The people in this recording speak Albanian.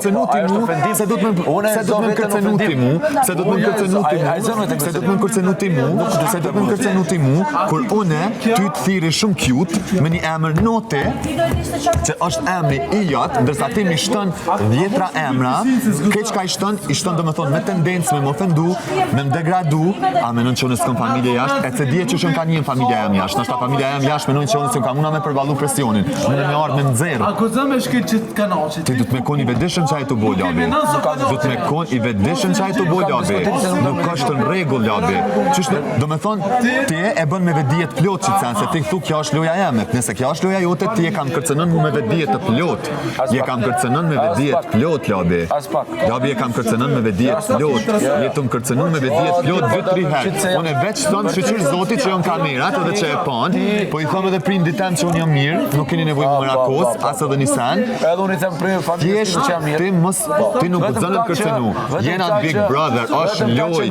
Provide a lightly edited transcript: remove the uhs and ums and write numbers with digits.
Se do të më kërcenu ti mu, kur une ty të thiri shumë cute me një emër note që është emri i jatë, ndërsa ti mi shton 10 emra, keq ka i shton do me thonë me tendencë me më ofendu, me më degradu, a menon që unë s'kam familje jashtë, e se dje që unë ka një familja jam jashtë, nështë ta familja jam jashtë menon që unë s'kam una me përballu presionin, unë me ardhë me në zero. A ku zëmë shkit që të kanaqit? Ti du të me kon i vedishëm qaj të bo, labi. Du të me kon i vedishëm qaj të bo, labi. Nuk është në regull, labi. Do me thonë, ti e bën me vedijet plot që të sen, se ti thu kjo është loja jemet. Nëse kjo është loja jote, ti e kam kërcenën mu me vedijet të plot. Je kam kërcenën me vedijet plot, labi. Labi e kam kërcenën me vedijet plot. Je të më kërcenën me vedijet plot 2-3 herë. Unë e veç thonë shqyqyr zoti që jom kamerat edhe që e pan, po i thonë edhe prindit tem që unë jam mirë, nuk keni nevoj më rakos, as edhe një sen. Edhe unë i them prindit familjes që jam mirë. Ti nuk zënë të kërcenu. Jena Big Brother, është loj.